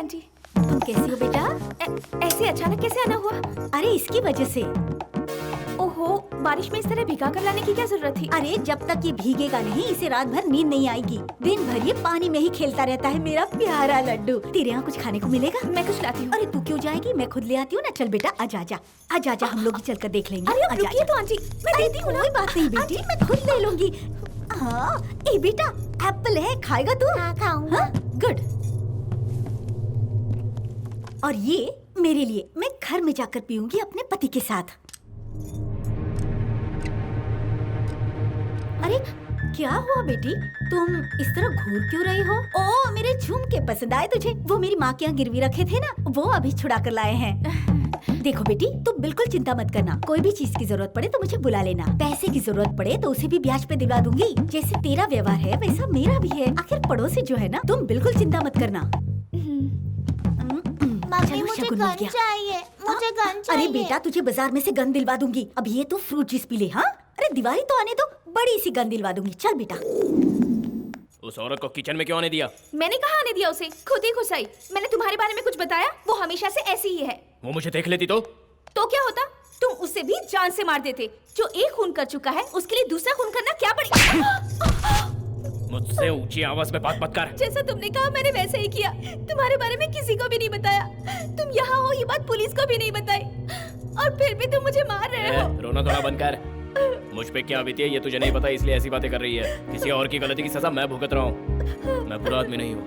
Aunty. तुम कैसी हो बेटा? ऐसे अचानक कैसे आना हुआ? अरे इसकी वजह से। ओहो, बारिश में इस तरह भिगा कर लाने की क्या जरूरत थी? अरे जब तक ये भीगेगा नहीं इसे रात भर नींद नहीं आएगी। दिन भर ये पानी में ही खेलता रहता है मेरा प्यारा लड्डू। तेरे यहाँ कुछ खाने को मिलेगा? मैं कुछ लाती हूँ। अरे तू क्यों जाएगी, मैं खुद ले आती हूँ ना। चल बेटा आजा आजा आजा आजा, हम लोग ही चल कर देख लेंगे। अरे अब आजा, रुकिए आजा। तो आंटी, मैं देती हूँ ना। कोई बात नहीं बेटी, मैं खुद ले लूंगी। हाँ, ए बेटा एप्पल है, खाएगा तू? हाँ खाऊंगा। गुड। और ये मेरे लिए, मैं घर में जाकर पीऊंगी अपने पति के साथ। अरे क्या हुआ बेटी, तुम इस तरह घूर क्यों रही हो? ओ मेरे झुमके पसंद आए तुझे? वो मेरी माँ के यहाँ गिरवी रखे थे ना, वो अभी छुड़ा कर लाए हैं। देखो बेटी, तुम बिल्कुल चिंता मत करना। कोई भी चीज की जरूरत पड़े तो मुझे बुला लेना। पैसे की जरूरत पड़े तो उसे भी ब्याज पे दिला दूंगी। जैसे तेरा व्यवहार है वैसा मेरा भी है। आखिर पड़ोसी जो है ना, तुम बिल्कुल चिंता मत करना। मम्मी चलो, मुझे शगुन मिल गन गया। चाहिए, मुझे गन चाहिए। अरे बेटा तुझे बाजार में से गन दिलवा दूंगी। अब ये तो फ्रूट जूस पी ले। हाँ, अरे दिवाली तो आने दो, बड़ी सी गन दिलवा दूंगी। चल बेटा। उस औरत को किचन में क्यों आने दिया? मैंने कहा आने दिया उसे, खुद ही घुस आई। मैंने तुम्हारे बारे में कुछ बताया? वो हमेशा से ऐसी ही है। वो मुझे देख लेती तो क्या होता? तुम उसे भी जान से मार देते। जो एक खून कर चुका है उसके लिए दूसरा खून करना क्या पड़ेगा? मुझसे ऊंची आवाज में बात मत कर। जैसा तुमने कहा मैंने वैसे ही किया। तुम्हारे बारे में किसी को भी नहीं बताया। तुम यहाँ हो ये बात पुलिस को भी नहीं बताई, और फिर भी तुम मुझे मार रहे हो। रोना धोना बंद कर। मुझ पे क्या बीती है ये तुझे नहीं पता, इसलिए ऐसी बातें कर रही है। किसी और की गलती की सजा मैं भुगत रहा हूँ। मैं बुरा आदमी नहीं हूँ।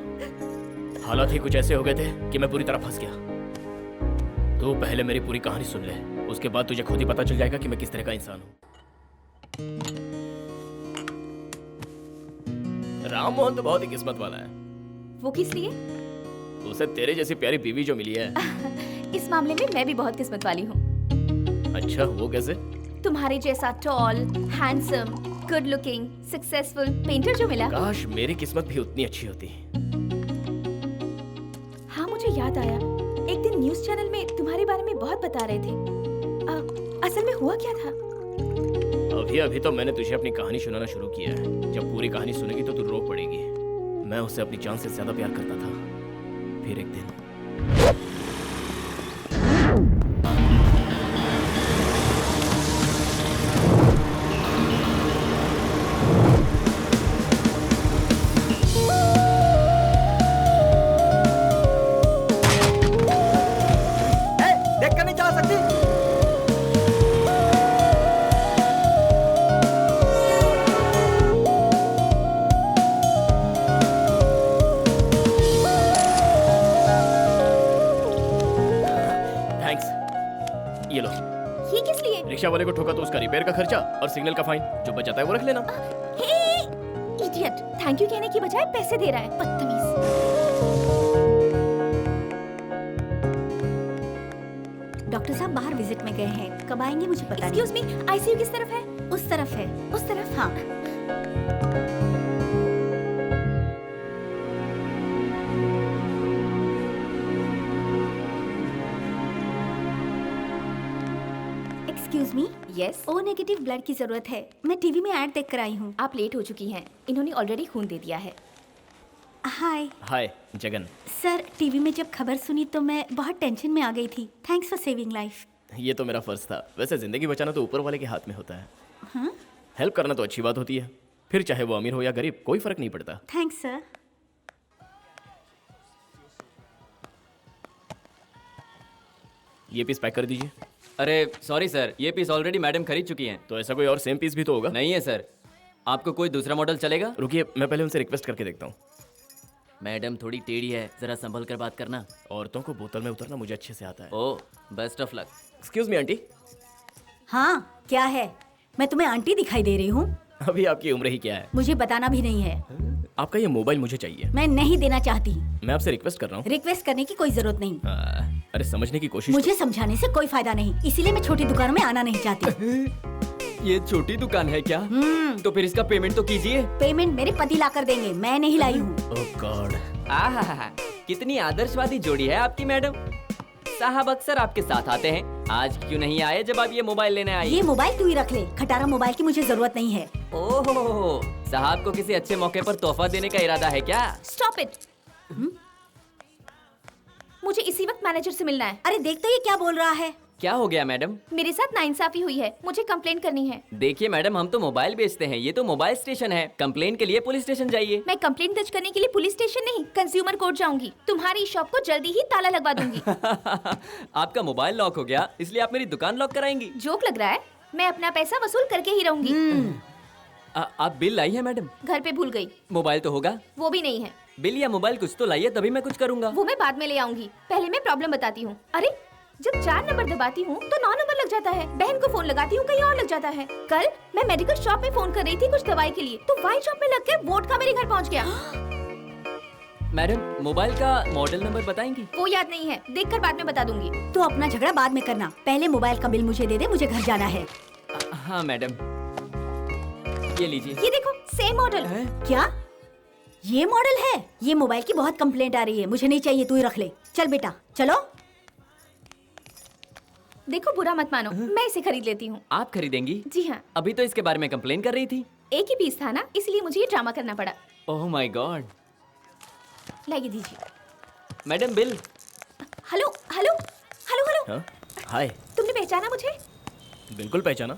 हालात ही कुछ ऐसे हो गए थे कि मैं पूरी तरह फंस गया। तू पहले मेरी पूरी कहानी सुन ले, उसके बाद तुझे खुद ही पता चल जाएगा कि मैं किस तरह का इंसान हूँ। राम मोहन तो बहुत ही किस्मत वाला है। वो किस लिए? उसे तेरे जैसी प्यारी बीवी जो मिली है। इस मामले में मैं भी बहुत किस्मत वाली हूँ। अच्छा, वो कैसे? तुम्हारे जैसा tall, handsome, good looking, successful painter जो मिला। काश मेरी किस्मत भी उतनी अच्छी होती। हाँ, मुझे याद आया, एक दिन न्यूज़ चैनल में तुम्हारे बारे में बहुत बता रहे थे। असल में हुआ क्या था? अभी अभी तो मैंने तुझे अपनी कहानी सुनाना शुरू किया है। जब पूरी कहानी सुनेगी तो तू रो पड़ेगी। मैं उसे अपनी जान से ज्यादा प्यार करता था। फिर एक दिन देख कर नहीं चला सकती? थैंक्स, ये लो। ये किस लिए? रिक्शा वाले को ठोका तो उसका रिपेयर का खर्चा और सिग्नल का फाइन। जो बच जाता है वो रख लेना। इडियट, थैंक यू कहने की बजाय पैसे दे रहा है, बदतमीज। डॉक्टर साहब बाहर विजिट में गए हैं, कब आएंगे मुझे पता नहीं। एक्सक्यूज मी, आईसीयू किस तरफ है? उस तरफ है। उस तरफ? हाँ। Excuse me, yes. O negative blood की जरूरत है। मैं टीवी में ऐड देख कर आई हूँ। आप लेट हो चुकी हैं, इन्होंने ऑलरेडी खून दे दिया है। हाय हाय जगन। सर, टीवी में जब खबर सुनी तो मैं बहुत टेंशन में आ गई थी। Thanks for saving life. ये तो मेरा फर्ज था। वैसे जिंदगी बचाना तो ऊपर वाले के हाथ में होता है। हाँ? हेल्प करना तो अच्छी बात होती है, फिर चाहे वो अमीर हो या गरीब, कोई फर्क नहीं पड़ता। Thanks sir. ये पीस पैक कर दीजिए। अरे सॉरी सर, ये पीस ऑलरेडी मैडम खरीद चुकी हैं। तो ऐसा कोई और सेम पीस भी तो होगा। नहीं है सर, आपको कोई दूसरा मॉडल चलेगा? रुकिए, मैं पहले उनसे रिक्वेस्ट करके देखता हूँ। मैडम थोड़ी टेढ़ी है, जरा संभल कर बात करना। औरतों को बोतल में उतरना मुझे अच्छे से आता है। Oh, best of luck. Excuse me aunty. हाँ, क्या है? मैं तुम्हें आंटी दिखाई दे रही हूँ? अभी आपकी उम्र ही क्या है? मुझे बताना भी नहीं है। आपका ये मोबाइल मुझे चाहिए। मैं नहीं देना चाहती। मैं आपसे रिक्वेस्ट कर रहा हूँ। रिक्वेस्ट करने की कोई जरूरत नहीं। अरे समझने की कोशिश मुझे समझाने से कोई फायदा नहीं, इसीलिए मैं छोटी दुकानों में आना नहीं चाहती। ये छोटी दुकान है क्या? तो फिर इसका पेमेंट तो कीजिए। पेमेंट मेरे पति ला कर देंगे, मैं नहीं लाई हूँ। ओह गॉड। आहा, कितनी आदर्शवादी जोड़ी है आपकी मैडम। साहब अक्सर आपके साथ आते हैं, आज क्यों नहीं आए जब आप ये मोबाइल लेने आई? ये मोबाइल तू ही रख ले, खटारा मोबाइल की मुझे जरूरत नहीं है। ओहो, साहब को किसी अच्छे मौके पर तोहफा देने का इरादा है क्या? Stop it. मुझे इसी वक्त मैनेजर से मिलना है। अरे देख तो ये क्या बोल रहा है। क्या हो गया मैडम? मेरे साथ नाइंसाफी हुई है, मुझे कंप्लेंट करनी है। देखिए मैडम, हम तो मोबाइल बेचते हैं, ये तो मोबाइल स्टेशन है। कंप्लेन के लिए पुलिस स्टेशन जाइए। मैं कंप्लेंट दर्ज करने के लिए पुलिस स्टेशन नहीं, कंज्यूमर कोर्ट जाऊंगी। तुम्हारी शॉप को जल्दी ही ताला लगवा दूंगी। आपका मोबाइल लॉक हो गया, इसलिए आप मेरी दुकान लॉक कराएंगी? जोक लग रहा है? मैं अपना पैसा वसूल करके ही रहूंगी। आप बिल लाई है मैडम? घर पे भूल गई। मोबाइल तो होगा? वो भी नहीं है। बिल या मोबाइल कुछ तो लाइए, तभी मैं कुछ करूंगा। वो मैं बाद में ले आऊंगी, पहले मैं प्रॉब्लम बताती हूँ। अरे जब 4 नंबर दबाती हूँ तो 9 नंबर लग जाता है। बहन को फोन लगाती हूँ, कहीं और लग जाता है। कल मैं मेडिकल शॉप में फोन कर रही थी कुछ दवाई के लिए, तो वाइन शॉप में लग के वोट का मेरे घर पहुँच गया। मैडम मोबाइल का मॉडल नंबर बताएंगी? वो याद नहीं है, देखकर बाद में बता दूंगी। तो अपना झगड़ा बाद में करना, पहले मोबाइल का बिल मुझे दे दे, मुझे घर जाना है। हाँ मैडम, ये लीजिए। ये देखो, सेम मॉडल। क्या ये मॉडल है? ये मोबाइल की बहुत कंप्लेंट आ रही है, मुझे नहीं चाहिए, तू ही रख ले। चल बेटा चलो। देखो बुरा मत मानो, मैं इसे खरीद लेती हूँ। आप खरीदेंगी? जी हाँ, अभी तो इसके बारे में कंप्लेन कर रही थी। एक ही पीस था ना, इसलिए मुझे ये ड्रामा करना पड़ा। Oh my God. लाइए दीजिए। Madam bill. Hello hello hello hello, हाँ हाय। तुमने पहचाना मुझे? बिल्कुल पहचाना,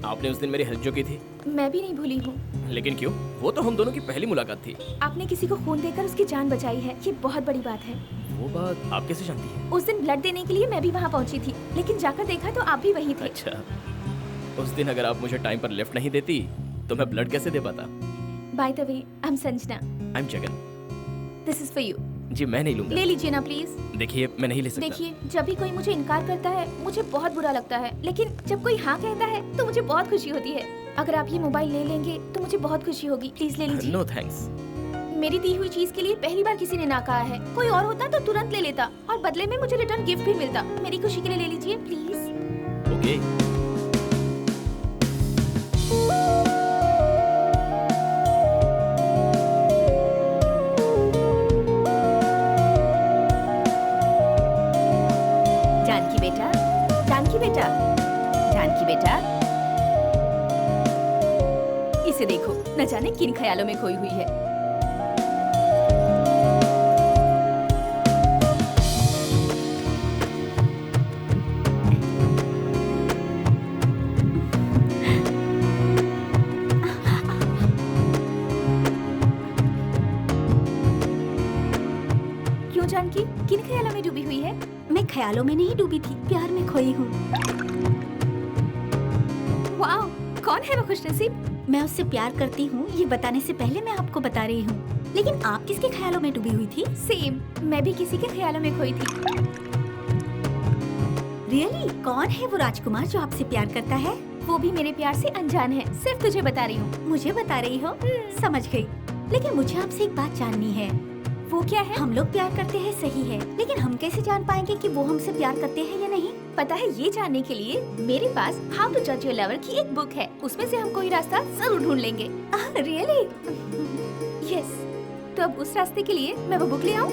आपने उस दिन मेरी हेल्प जो की थी। मैं भी नहीं भूली हूँ। लेकिन क्यों? वो तो हम दोनों की पहली मुलाकात थी। आपने किसी को खून देकर उसकी जान बचाई है, ये बहुत बड़ी बात है। वो बात आप कैसे जानती हैं? उस दिन ब्लड देने के लिए मैं भी वहाँ पहुँची थी, लेकिन जाकर देखा तो आप भी वहीं थे। अच्छा, उस दिन अगर आप मुझे टाइम पर लिफ्ट नहीं देती तो मैं ब्लड कैसे दे पाता? By the way, I am Sanjana. I am Jagan. This is for you. जी मैं नहीं लूंगा। ले लीजिए ना प्लीज। देखिए मैं नहीं ले सकता। देखिए, जब भी कोई मुझे इनकार करता है मुझे बहुत बुरा लगता है, लेकिन जब कोई हाँ कहता है तो मुझे बहुत खुशी होती है। अगर आप ये मोबाइल ले लेंगे तो मुझे बहुत खुशी होगी, प्लीज ले लीजिए। No thanks. मेरी दी हुई चीज के लिए पहली बार किसी ने ना कहा है। कोई और होता तो तुरंत ले लेता और बदले में मुझे रिटर्न गिफ्ट भी मिलता। मेरी खुशी के लिए ले लीजिए प्लीज। ओके। जानकी बेटा, जानकी बेटा, जानकी बेटा, इसे देखो, न जाने किन ख्यालों में खोई हुई है। क्यों जानकी, किन ख्यालों में डूबी हुई है? मैं ख्यालों में नहीं डूबी थी, प्यार में खोई हूँ। वाओ, कौन है वो खुशनसीब? मैं उससे प्यार करती हूँ, ये बताने से पहले मैं आपको बता रही हूँ। लेकिन आप किसके ख्यालों में डूबी हुई थी? सेम, मैं भी किसी के ख्यालों में खोई थी। रियली? कौन है वो राजकुमार जो आपसे प्यार करता है? वो भी मेरे प्यार से अनजान है, सिर्फ तुझे बता रही हूँ। मुझे बता रही हो? समझ गई। लेकिन मुझे आपसे एक बात जाननी है। वो क्या है? हम लोग प्यार करते हैं सही है, लेकिन हम कैसे जान पाएंगे कि वो हमसे प्यार करते हैं या नहीं? पता है, ये जानने के लिए मेरे पास हाउ टू जज योर लवर की एक बुक है। उसमें से हम कोई रास्ता जरूर ढूंढ लेंगे। रियली? यस। तो अब उस रास्ते के लिए मैं वो बुक ले आऊँ?